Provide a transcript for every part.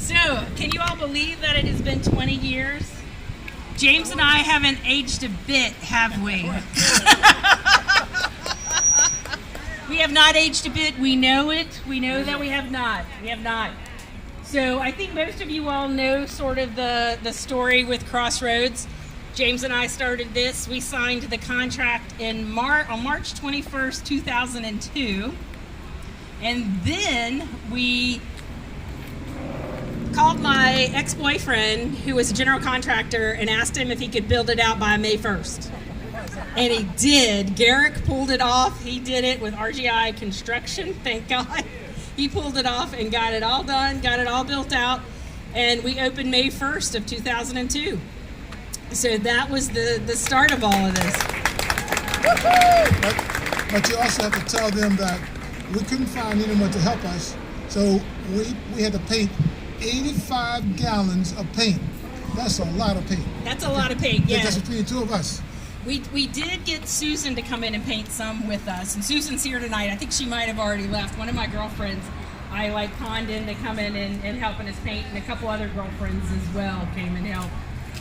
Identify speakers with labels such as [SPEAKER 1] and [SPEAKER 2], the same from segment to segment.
[SPEAKER 1] So, can you all believe that it has been 20 years? James and I haven't aged a bit, have we? We have not aged a bit. We know it. We know that we have not. We have not. So I think most of you all know sort of the story with Crossroads. James and I started this. We signed the contract on March 21st, 2002. And then we called my ex-boyfriend, who was a general contractor, and asked him if he could build it out by May 1st. And he did. Garrick pulled it off. He did it with RGI Construction, thank God. He pulled it off and got it all done, got it all built out, and we opened May 1st of 2002. So that was the start of all of this.
[SPEAKER 2] But you also have to tell them that we couldn't find anyone to help us, so we had to paint 85 gallons of paint. That's a lot of paint.
[SPEAKER 1] That's a lot of paint, yeah.
[SPEAKER 2] That's between the two of us.
[SPEAKER 1] We did get Susan to come in and paint some with us, and Susan's here tonight. I think she might have already left. One of my girlfriends, I conned in to come in and helping us paint, and a couple other girlfriends as well came and helped.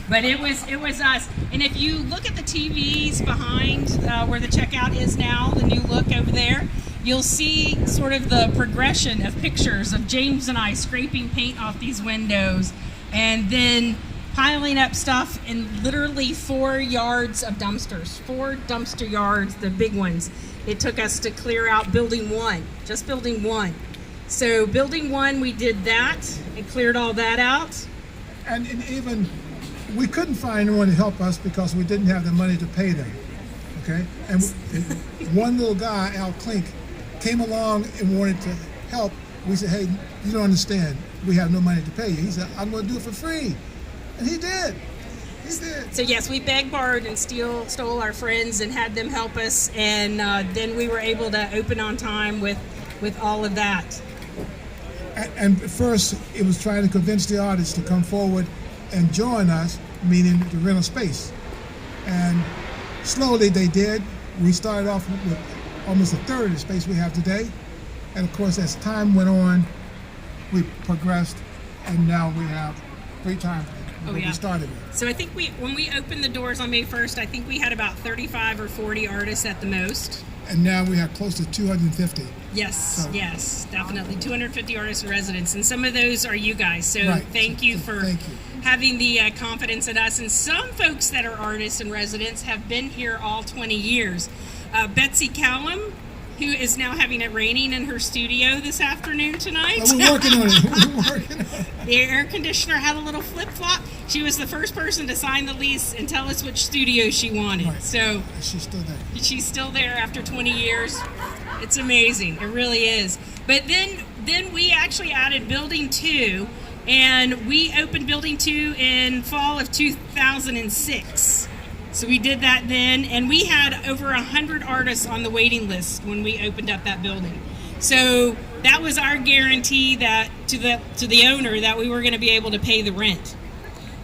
[SPEAKER 1] But it was us. And if you look at the TVs behind where the checkout is now, the new look over there, you'll see sort of the progression of pictures of James and I scraping paint off these windows, and then piling up stuff in literally 4 yards of dumpsters, 4 dumpster yards, the big ones. It took us to clear out building 1, just building 1. So building 1, we did that and cleared all that out.
[SPEAKER 2] And even, we couldn't find anyone to help us because we didn't have the money to pay them, okay? And one little guy, Al Klink, came along and wanted to help. We said, hey, you don't understand. We have no money to pay you. He said, I'm gonna do it for free. And he did. He did.
[SPEAKER 1] So yes, we begged, borrowed, and stole our friends and had them help us, and then we were able to open on time with all of that.
[SPEAKER 2] And first, it was trying to convince the artists to come forward and join us, meaning to rent a space. And slowly they did. We started off with almost a third of the space we have today. And of course, as time went on, we progressed, and now we have 3 times what we started with.
[SPEAKER 1] So I think when we opened the doors on May 1st, I think we had about 35 or 40 artists at the most.
[SPEAKER 2] And now we have close to 250.
[SPEAKER 1] Yes, yes, definitely. 250 artists and residents, and some of those are you guys. So thank you for having the confidence in us. And some folks that are artists and residents have been here all 20 years. Betsy Callum, who is now having it raining in her studio this afternoon tonight.
[SPEAKER 2] Oh, we're working on it.
[SPEAKER 1] The air conditioner had a little flip-flop. She was the first person to sign the lease and tell us which studio she wanted.
[SPEAKER 2] Right.
[SPEAKER 1] So
[SPEAKER 2] she's still there.
[SPEAKER 1] She's still there after 20 years. It's amazing. It really is. But then we actually added Building 2, and we opened Building 2 in fall of 2006. So we did that then, and we had over 100 artists on the waiting list when we opened up that building. So that was our guarantee that to the owner that we were going to be able to pay the rent.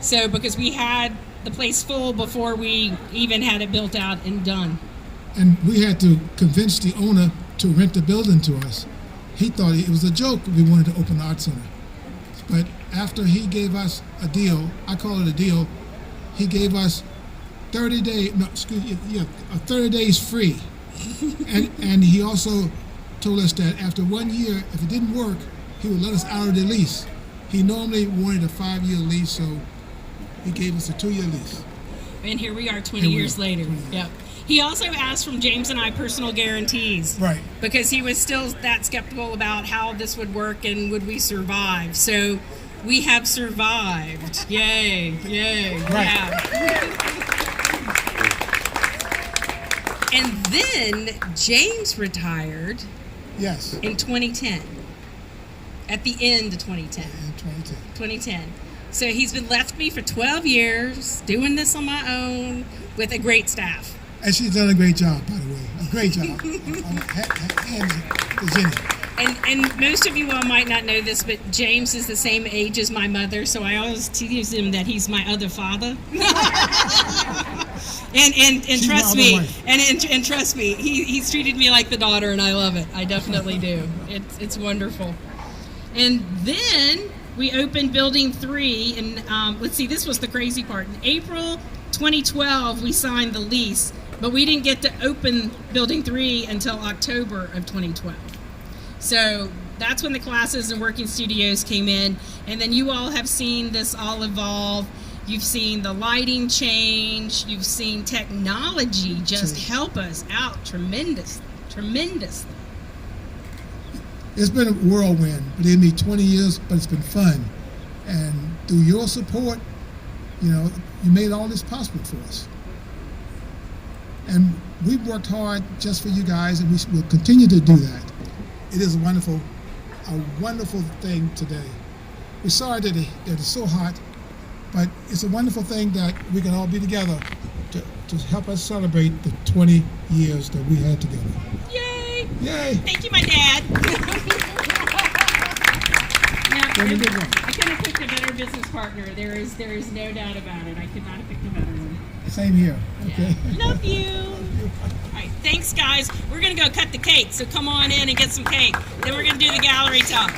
[SPEAKER 1] So because we had the place full before we even had it built out and done.
[SPEAKER 2] And we had to convince the owner to rent the building to us. He thought it was a joke we wanted to open the art center. But after he gave us a deal, I call it a deal, he gave us 30 days free. and he also told us that after 1 year, if it didn't work, he would let us out of the lease. He normally wanted a 5-year lease, so he gave us a 2-year lease.
[SPEAKER 1] And here we are 20 years later. Yep. He also asked from James and I personal guarantees.
[SPEAKER 2] Right.
[SPEAKER 1] Because he was still that skeptical about how this would work and would we survive. So we have survived. Yay, yay.
[SPEAKER 2] Right.
[SPEAKER 1] Yeah. And then James retired.
[SPEAKER 2] Yes.
[SPEAKER 1] In 2010. At the end of 2010.
[SPEAKER 2] In 2010.
[SPEAKER 1] 2010. So he's been left me for 12 years, doing this on my own with a great staff.
[SPEAKER 2] And she's done a great job, by the way. A great job. And Jenni.
[SPEAKER 1] And most of you all might not know this, but James is the same age as my mother, so I always tease him that he's my other father. and trust me, and trust me, he's treated me like the daughter, and I love it. I definitely do. It's wonderful. And then we opened Building 3, and let's see, this was the crazy part. In April 2012, we signed the lease, but we didn't get to open Building 3 until October of 2012. So that's when the classes and working studios came in, and then you all have seen this all evolve. You've seen the lighting change. You've seen technology just help us out tremendously.
[SPEAKER 2] It's been a whirlwind. Believe me, 20 years, but it's been fun. And through your support, you know, you made all this possible for us. And we've worked hard just for you guys, and we will continue to do that. It is a wonderful thing today. We're sorry that it's so hot, but it's a wonderful thing that we can all be together to help us celebrate the 20 years that we had together.
[SPEAKER 1] Yay!
[SPEAKER 2] Yay!
[SPEAKER 1] Thank you, my dad. Now,
[SPEAKER 2] Very good one.
[SPEAKER 1] I couldn't have picked a better business partner. There is no doubt about it. I could not have picked a better one.
[SPEAKER 2] Same here. Okay.
[SPEAKER 1] Yeah. Love you. All right, thanks, guys. We're gonna go cut the cake, so come on in and get some cake. Then we're gonna do the gallery talk.